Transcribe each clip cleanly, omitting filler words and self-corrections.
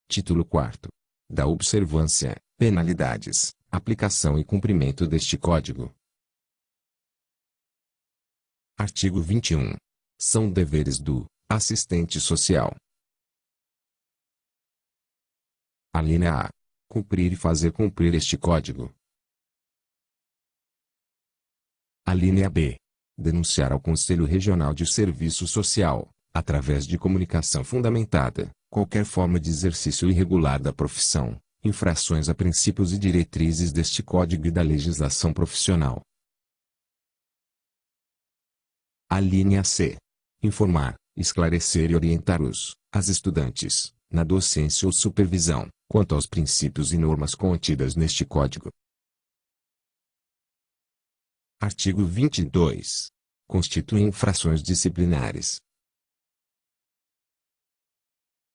Título 4º. Da observância, penalidades, aplicação e cumprimento deste Código. Artigo 21. São deveres do assistente social. Alínea A. Cumprir e fazer cumprir este Código. Alínea B. Denunciar ao Conselho Regional de Serviço Social, através de comunicação fundamentada, qualquer forma de exercício irregular da profissão, infrações a princípios e diretrizes deste Código e da legislação profissional. Alínea C. Informar, esclarecer e orientar as estudantes, na docência ou supervisão, quanto aos princípios e normas contidas neste Código. Artigo 22. Constituem infrações disciplinares.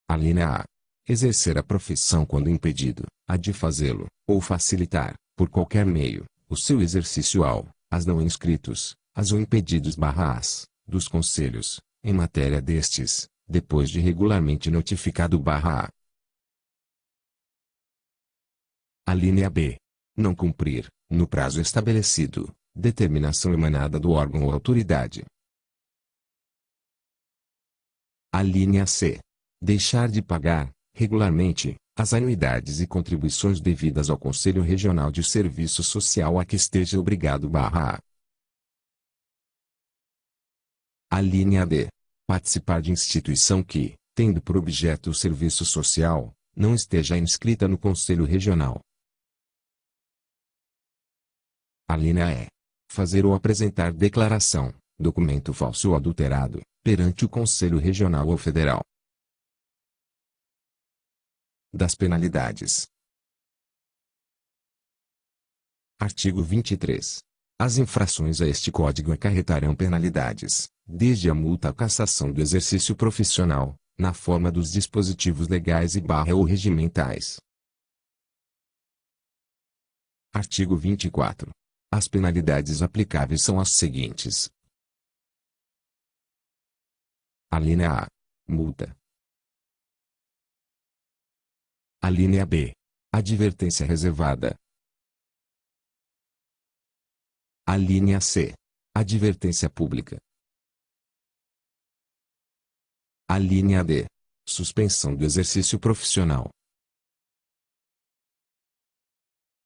Alínea A. Exercer a profissão quando impedido, a de fazê-lo, ou facilitar, por qualquer meio, o seu exercício às não inscritos, às ou impedidos/ás, dos conselhos, em matéria destes, depois de regularmente notificado/á. Alínea B. Não cumprir, no prazo estabelecido, determinação emanada do órgão ou autoridade. Alínea C. Deixar de pagar, regularmente, as anuidades e contribuições devidas ao Conselho Regional de Serviço Social a que esteja obrigado/á. Alínea D. Participar de instituição que, tendo por objeto o serviço social, não esteja inscrita no Conselho Regional. Alínea E. Fazer ou apresentar declaração, documento falso ou adulterado, perante o Conselho Regional ou Federal. Das penalidades. Artigo 23. As infrações a este Código acarretarão penalidades, desde a multa à cassação do exercício profissional, na forma dos dispositivos legais ou regimentais. Artigo 24. As penalidades aplicáveis são as seguintes. Alínea A. Multa. Alínea B. Advertência reservada. Alínea C. Advertência pública. Alínea D. Suspensão do exercício profissional.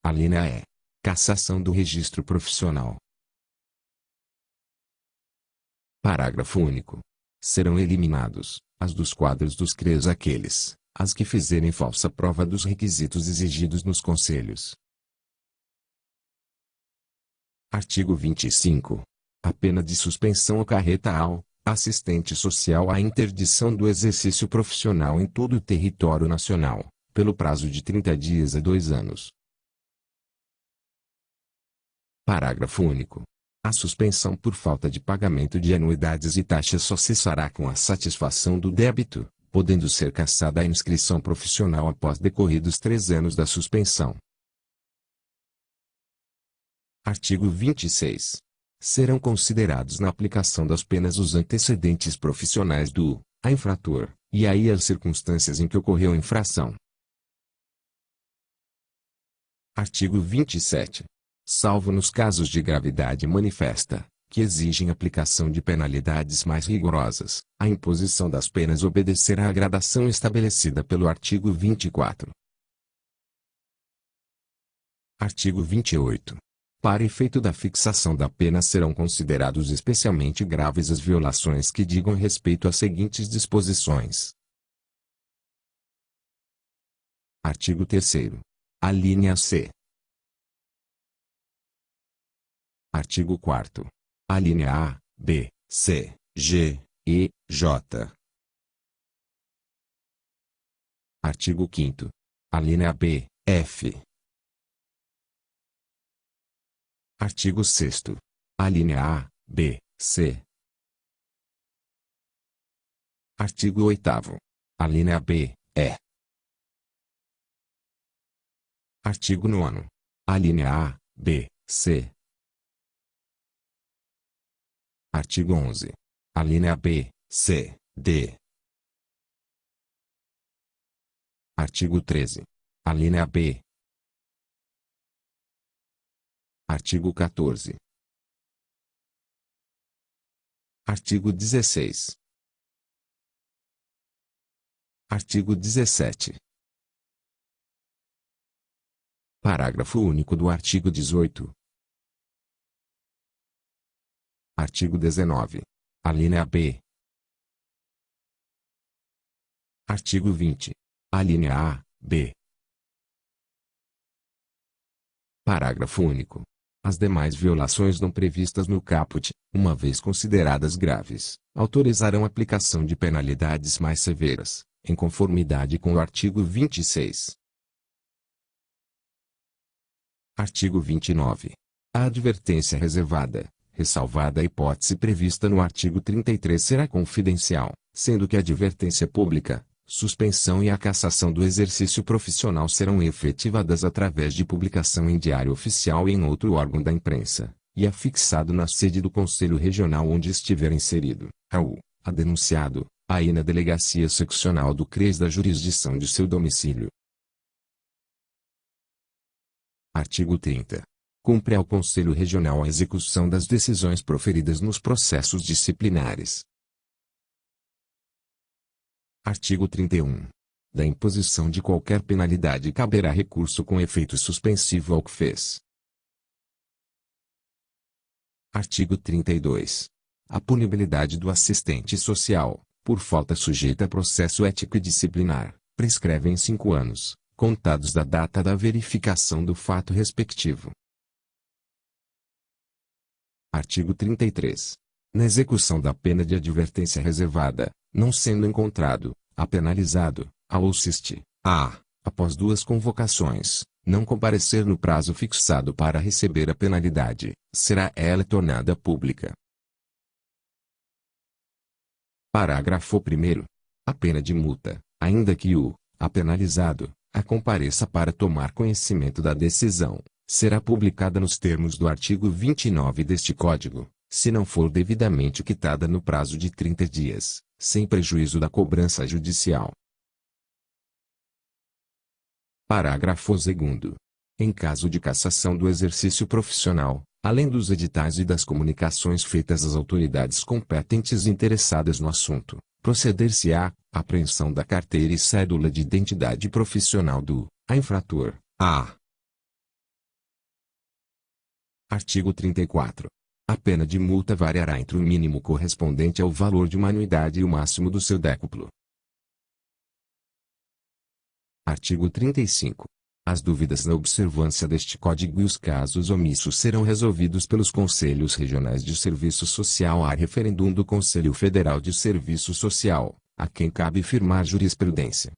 Alínea E. Cassação do registro profissional. Parágrafo único. Serão eliminados, as dos quadros dos CREs aqueles, as que fizerem falsa prova dos requisitos exigidos nos conselhos. Artigo 25. A pena de suspensão acarreta ao assistente social a interdição do exercício profissional em todo o território nacional, pelo prazo de 30 dias a 2 anos. Parágrafo único. A suspensão por falta de pagamento de anuidades e taxas só cessará com a satisfação do débito, podendo ser cassada a inscrição profissional após decorridos 3 anos da suspensão. Artigo 26. Serão considerados na aplicação das penas os antecedentes profissionais do infrator, e aí as circunstâncias em que ocorreu a infração. Artigo 27. Salvo nos casos de gravidade manifesta, que exigem aplicação de penalidades mais rigorosas, a imposição das penas obedecerá à gradação estabelecida pelo artigo 24. Artigo 28. Para efeito da fixação da pena serão considerados especialmente graves as violações que digam respeito às seguintes disposições. Artigo 3º. Alínea C. Artigo 4º. Alínea A, B, C, G, E, J. Artigo 5º. Alínea B, F. Artigo 6º. Alínea A, B, C. Artigo 8º. Alínea B, E. Artigo 9º. Alínea A, B, C. Artigo 11. Alínea B, C, D. Artigo 13. Alínea B. Artigo 14. Artigo 16. Artigo 17. Parágrafo único do artigo 18. Artigo 19. Alínea B. Artigo 20. Alínea A, B. Parágrafo único. As demais violações não previstas no caput, uma vez consideradas graves, autorizarão a aplicação de penalidades mais severas, em conformidade com o artigo 26. Artigo 29. A advertência reservada, ressalvada a hipótese prevista no artigo 33, será confidencial, sendo que a advertência pública, suspensão e a cassação do exercício profissional serão efetivadas através de publicação em Diário Oficial e em outro órgão da imprensa, e afixado na sede do Conselho Regional onde estiver inserido, a denunciado, aí na Delegacia Seccional do CRES da jurisdição de seu domicílio. Artigo 30. Cumpre ao Conselho Regional a execução das decisões proferidas nos processos disciplinares. Artigo 31. Da imposição de qualquer penalidade caberá recurso com efeito suspensivo ao que fez. Artigo 32. A punibilidade do assistente social, por falta sujeita a processo ético e disciplinar, prescreve em 5 anos, contados da data da verificação do fato respectivo. Artigo 33. Na execução da pena de advertência reservada, não sendo encontrado, a penalizado, ou após 2 convocações, não comparecer no prazo fixado para receber a penalidade, será ela tornada pública. Parágrafo 1º. A pena de multa, ainda que a penalizado, a compareça para tomar conhecimento da decisão, será publicada nos termos do artigo 29 deste Código, se não for devidamente quitada no prazo de 30 dias, sem prejuízo da cobrança judicial. Parágrafo 2º. Em caso de cassação do exercício profissional, além dos editais e das comunicações feitas às autoridades competentes interessadas no assunto, proceder-se-á à apreensão da carteira e cédula de identidade profissional do infrator. Artigo 34. A pena de multa variará entre o mínimo correspondente ao valor de uma anuidade e o máximo do seu décuplo. Artigo 35. As dúvidas na observância deste Código e os casos omissos serão resolvidos pelos Conselhos Regionais de Serviço Social a referendum do Conselho Federal de Serviço Social, a quem cabe firmar jurisprudência.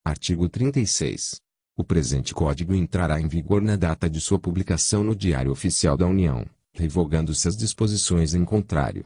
Artigo 36. O presente Código entrará em vigor na data de sua publicação no Diário Oficial da União, revogando-se as disposições em contrário.